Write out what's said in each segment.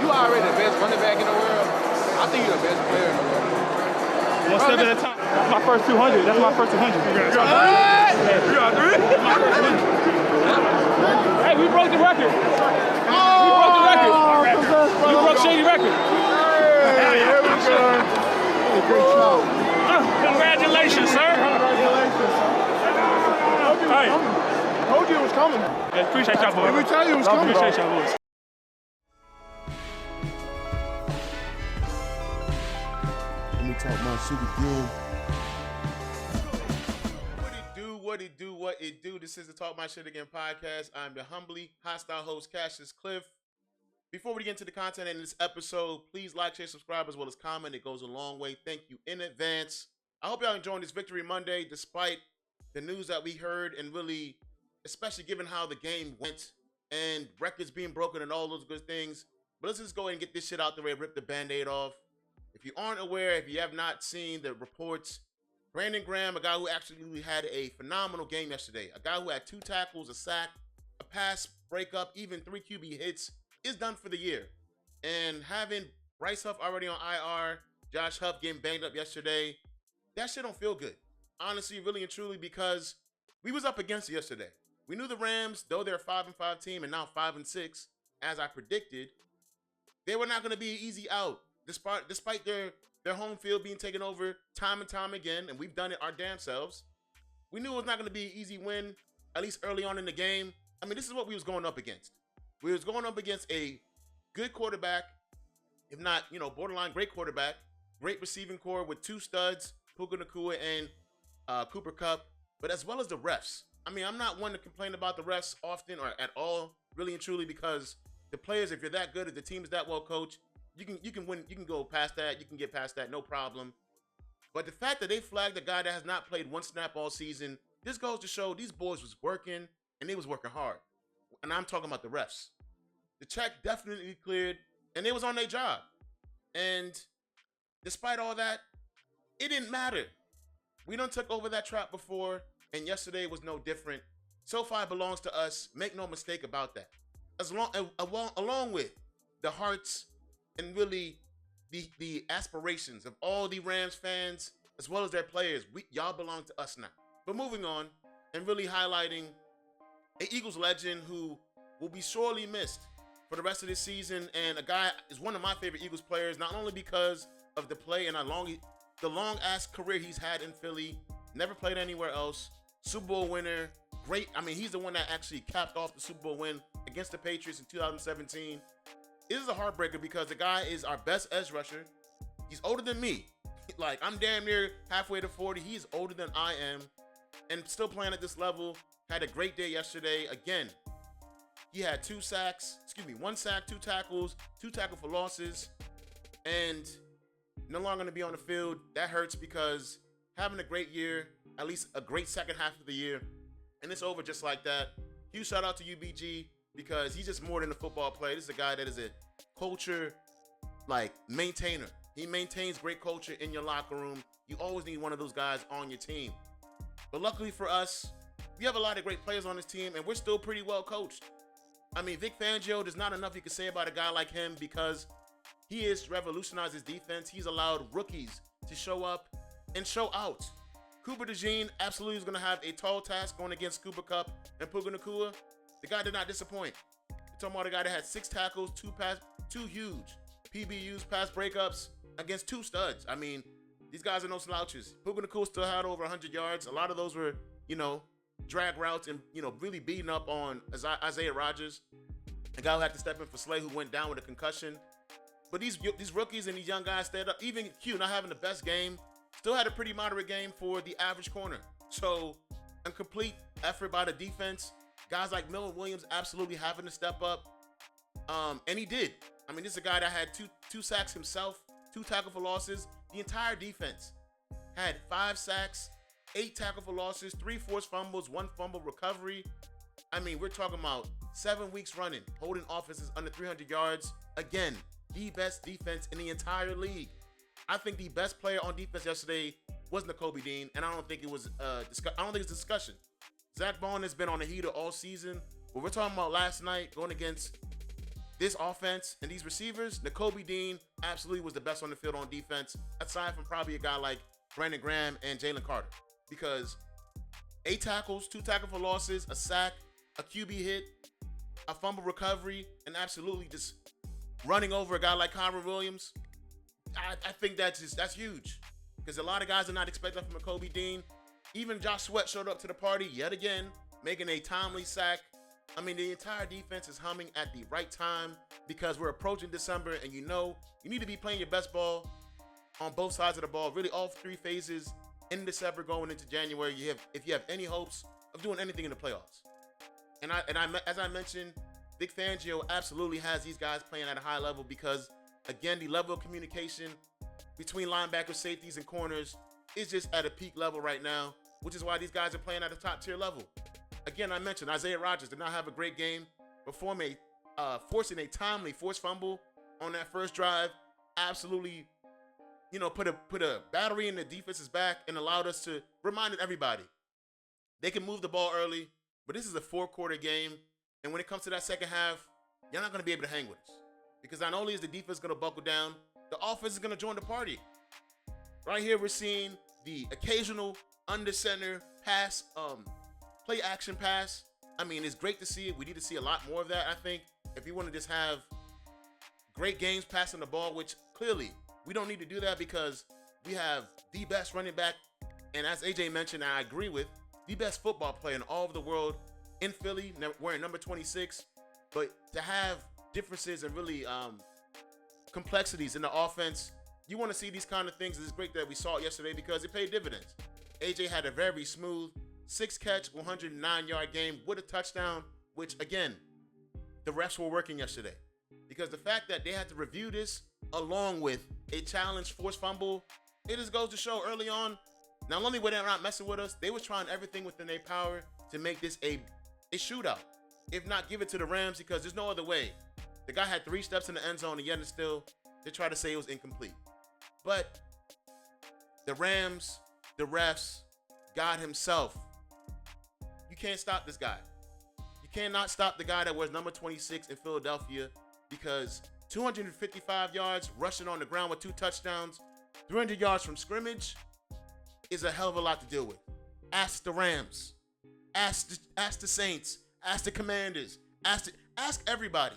you already the best running back in the world. I think you're the best player in the world. One step at a time. That's my first 200. That's my first 200. You got three? Hey, we broke the record. We broke the record. We broke Shady record. Hey, here we go. Great job. Congratulations, sir. Congratulations. Hey. I told you it was coming. Yeah, appreciate y'all, boys. Let me tell you it was coming. Appreciate y'all, boys. Let me talk my shit again. What it do? This is the Talk My Shit Again podcast. I'm the humbly hostile host, Cassius Cliff. Before we get into the content in this episode, please like, share, subscribe, as well as comment. It goes a long way. Thank you in advance. I hope y'all enjoying this Victory Monday, despite the news that we heard, and really, especially given how the game went and records being broken and all those good things. But let's just go ahead and get this shit out the way, rip the Band-Aid off. If you aren't aware, if you have not seen the reports, Brandon Graham, a guy who actually had a phenomenal game yesterday, a guy who had 2 tackles, a sack, a pass breakup, even 3 QB hits, is done for the year. And having Bryce Huff already on IR, Josh Huff getting banged up yesterday, that shit don't feel good. Honestly, really and truly, because we was up against it yesterday. We knew the Rams, though they're a 5-5 team and now 5-6, as I predicted, they were not going to be an easy out, despite their home field being taken over time and time again, and we've done it our damn selves. We knew it was not going to be an easy win, at least early on in the game. I mean, this is what we was going up against. We was going up against a good quarterback, if not, borderline great quarterback, great receiving core with 2 studs, Puka Nacua and Cooper Kupp, but as well as the refs. I mean, I'm not one to complain about the refs often or at all, really and truly, because the players, if you're that good, if the team is that well coached, you can win, you can go past that, you can get past that, no problem. But the fact that they flagged a guy that has not played 1 snap all season, this goes to show these boys was working, and they was working hard. And I'm talking about the refs. The check definitely cleared, and they was on their job. And despite all that, it didn't matter. We done took over that trap before, and yesterday was no different. SoFi belongs to us. Make no mistake about that. Along with the hearts and really the aspirations of all the Rams fans, as well as their players, y'all belong to us now. But moving on, and really highlighting an Eagles legend who will be sorely missed for the rest of this season, and a guy is one of my favorite Eagles players, not only because of the play and the long-ass career he's had in Philly, never played anywhere else, Super Bowl winner, great. I mean, he's the one that actually capped off the Super Bowl win against the Patriots in 2017. This is a heartbreaker because the guy is our best edge rusher. He's older than me. Like, I'm damn near halfway to 40. He's older than I am and still playing at this level. Had a great day yesterday. Again, he had 1 sack, 2 tackles, 2 tackle for losses, and no longer going to be on the field. That hurts because having a great year, at least a great second half of the year, and it's over just like that. Huge shout out to UBG because he's just more than a football player. This is a guy that is a culture, maintainer. He maintains great culture in your locker room. You always need one of those guys on your team. But luckily for us, we have a lot of great players on this team, and we're still pretty well coached. I mean, Vic Fangio, there's not enough you can say about a guy like him because he has revolutionized his defense. He's allowed rookies to show up and show out. Cooper DeJean absolutely is going to have a tall task going against Cooper Kupp and Puka Nacua. The guy did not disappoint. You're talking about a guy that had 6 tackles, 2 huge PBUs, pass breakups against 2 studs. I mean, these guys are no slouches. Puka Nacua still had over 100 yards. A lot of those were, drag routes and, really beating up on Isaiah Rodgers, a guy who had to step in for Slay, who went down with a concussion. But these rookies and these young guys stayed up. Even Q, not having the best game, still had a pretty moderate game for the average corner. So, a complete effort by the defense. Guys like Milton Williams absolutely having to step up. And he did. I mean, this is a guy that had two sacks himself, 2 tackle for losses. The entire defense had 5 sacks, 8 tackle for losses, 3 forced fumbles, 1 fumble recovery. I mean, we're talking about 7 weeks running, holding offenses under 300 yards. Again, the best defense in the entire league. I think the best player on defense yesterday was Nakobe Dean, and I don't think it was it's a discussion. Zach Bond has been on a heater all season. But we're talking about last night going against this offense and these receivers, Nakobe Dean absolutely was the best on the field on defense, aside from probably a guy like Brandon Graham and Jalen Carter. Because 8 tackles, 2 tackles for losses, a sack, a QB hit, a fumble recovery, and absolutely just running over a guy like Kyron Williams. I think that's huge. Because a lot of guys are not expecting that from Nakobe Dean. Even Josh Sweat showed up to the party yet again, making a timely sack. I mean, the entire defense is humming at the right time because we're approaching December, and you need to be playing your best ball on both sides of the ball, really all 3 phases in December going into January. If you have any hopes of doing anything in the playoffs. And as I mentioned, Vic Fangio absolutely has these guys playing at a high level because, again, the level of communication between linebackers, safeties, and corners is just at a peak level right now, which is why these guys are playing at a top-tier level. Again, I mentioned Isaiah Rodgers did not have a great game, but forcing a timely forced fumble on that first drive absolutely, put a battery in the defense's back and allowed us to remind everybody they can move the ball early, but this is a 4-quarter game, and when it comes to that second half, you're not going to be able to hang with us because not only is the defense going to buckle down, the offense is going to join the party. Right here, we're seeing the occasional under center pass, play action pass. I mean, it's great to see it. We need to see a lot more of that, I think, if you want to just have great games passing the ball, which clearly we don't need to do that because we have the best running back, and as AJ mentioned, I agree with, the best football player in all of the world in Philly, wearing number 26. But to have differences and really complexities in the offense, you want to see these kind of things. It's great that we saw it yesterday because it paid dividends. AJ had a very smooth 6-catch, 109-yard game with a touchdown, which, again, the refs were working yesterday. Because the fact that they had to review this along with a challenge forced fumble, it just goes to show early on, not only were they not messing with us, they were trying everything within their power to make this a shootout. If not, give it to the Rams because there's no other way. The guy had 3 steps in the end zone and yet still, they tried to say it was incomplete. But the Rams, the refs, God himself, you can't stop this guy. You cannot stop the guy that wears number 26 in Philadelphia because 255 yards rushing on the ground with 2 touchdowns, 300 yards from scrimmage is a hell of a lot to deal with. Ask the Rams. Ask the Saints. Ask the Commanders. Ask everybody.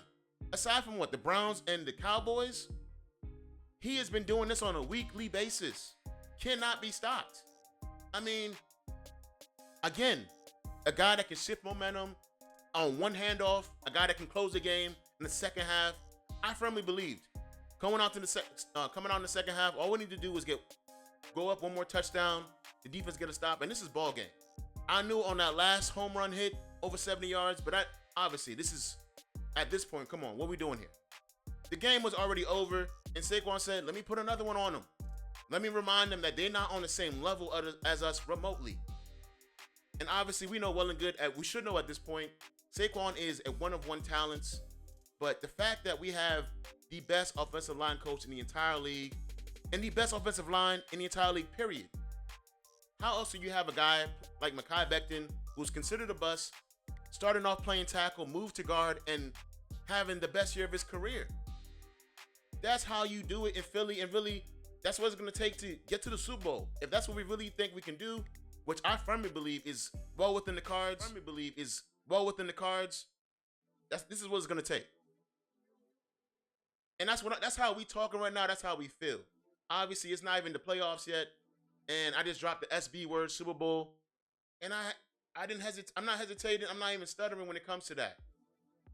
Aside from the Browns and the Cowboys, he has been doing this on a weekly basis. Cannot be stopped. I mean, again, a guy that can shift momentum on one handoff, a guy that can close the game in the second half. I firmly believed coming out in the second half, all we need to do is go up one more touchdown, the defense get a stop, and this is ball game. I knew on that last home run hit over 70 yards, but obviously this is at this point. Come on, what are we doing here? The game was already over, and Saquon said, "Let me put another one on them. Let me remind them that they're not on the same level as us remotely." And obviously, we know well and good. We should know at this point, Saquon is a one-of-one talents. But the fact that we have the best offensive line coach in the entire league and the best offensive line in the entire league, period. How else do you have a guy like Mekhi Becton, who's considered a bust, starting off playing tackle, moved to guard, and having the best year of his career? That's how you do it in Philly, and really, that's what it's going to take to get to the Super Bowl. If that's what we really think we can do, which I firmly believe is well within the cards, this is what it's going to take. And that's how we talking right now. That's how we feel. Obviously, it's not even the playoffs yet, and I just dropped the SB word, Super Bowl, and I didn't hesitate. I'm not hesitating. I'm not even stuttering when it comes to that.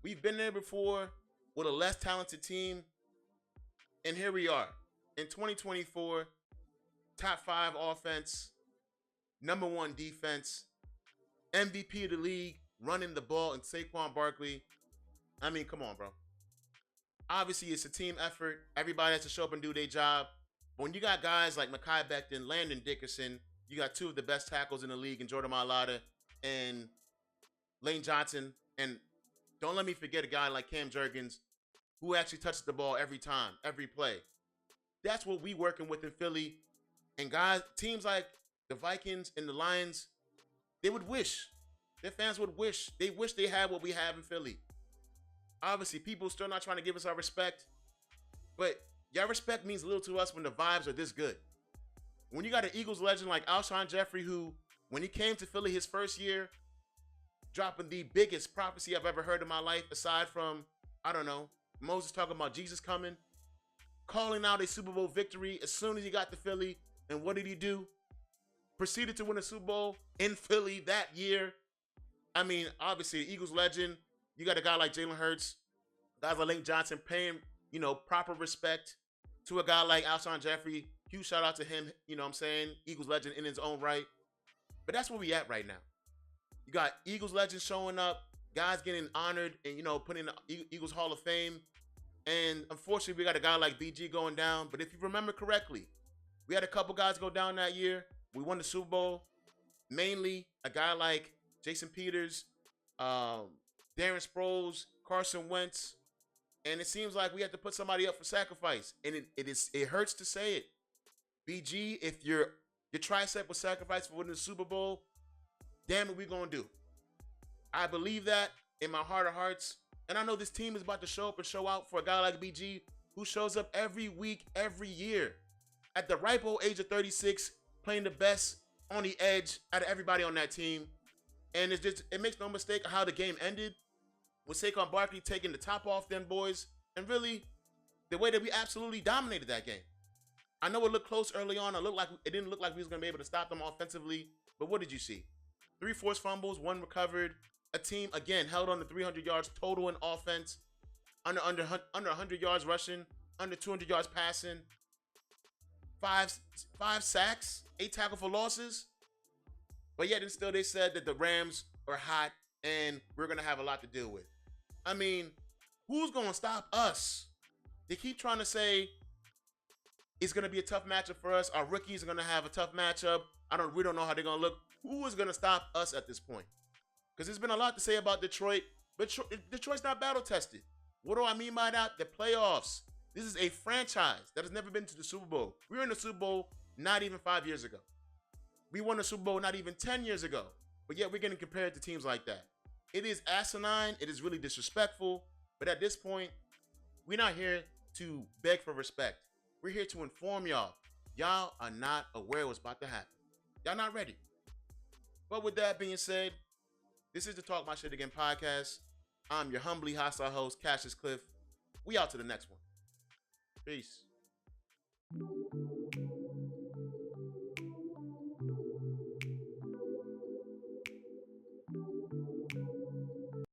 We've been there before with a less talented team, and here we are in 2024, top 5 offense, number 1 defense, MVP of the league, running the ball, and Saquon Barkley. I mean, come on, bro. Obviously, it's a team effort. Everybody has to show up and do their job. But when you got guys like Mekhi Becton, Landon Dickerson, you got 2 of the best tackles in the league in Jordan Mailata and Lane Johnson. And don't let me forget a guy like Cam Jurgens, who actually touches the ball every time, every play. That's what we working with in Philly. And guys, teams like the Vikings and the Lions, they would wish, their fans would wish, they wish they had what we have in Philly. Obviously, people still not trying to give us our respect, but y'all respect means little to us when the vibes are this good. When you got an Eagles legend like Alshon Jeffrey, who, when he came to Philly his first year, dropping the biggest prophecy I've ever heard in my life, aside from, I don't know, Moses talking about Jesus coming, calling out a Super Bowl victory as soon as he got to Philly. And what did he do? Proceeded to win a Super Bowl in Philly that year. I mean, obviously, the Eagles legend. You got a guy like Jalen Hurts, guys like Lane Johnson paying, proper respect to a guy like Alshon Jeffrey. Huge shout out to him, you know what I'm saying? Eagles legend in his own right. But that's where we at right now. You got Eagles legends showing up, guys getting honored and, put in the Eagles Hall of Fame. And unfortunately, we got a guy like BG going down. But if you remember correctly, we had a couple guys go down that year. We won the Super Bowl. Mainly a guy like Jason Peters, Darren Sproles, Carson Wentz. And it seems like we have to put somebody up for sacrifice. And it hurts to say it. BG, if your tricep was sacrificed for winning the Super Bowl, damn it, we gonna do. I believe that in my heart of hearts. And I know this team is about to show up and show out for a guy like BG who shows up every week, every year. At the ripe old age of 36, playing the best on the edge out of everybody on that team. And it makes no mistake how the game ended with Saquon Barkley taking the top off them boys. And really, the way that we absolutely dominated that game. I know it looked close early on. It didn't look like we was going to be able to stop them offensively. But what did you see? 3 forced fumbles, 1 recovered. A team, again, held on to 300 yards total in offense. Under 100 yards rushing. Under 200 yards passing. 5 sacks. 8 tackle for losses. But yet and still they said that the Rams are hot and we're going to have a lot to deal with. I mean, who's going to stop us? They keep trying to say it's going to be a tough matchup for us. Our rookies are going to have a tough matchup. We don't know how they're going to look. Who is going to stop us at this point? Because there's been a lot to say about Detroit, but Detroit's not battle tested. What do I mean by that? The playoffs. This is a franchise that has never been to the Super Bowl. We were in the Super Bowl not even 5 years ago. We won the Super Bowl not even 10 years ago. But yet we're getting compared to teams like that. It is asinine. It is really disrespectful. But at this point, we're not here to beg for respect. We're here to inform y'all. Y'all are not aware what's about to happen. Y'all not ready. But with that being said, this is the Talk My Shit Again podcast. I'm your humbly hostile host, Cassius Cliff. We out to the next one. Peace.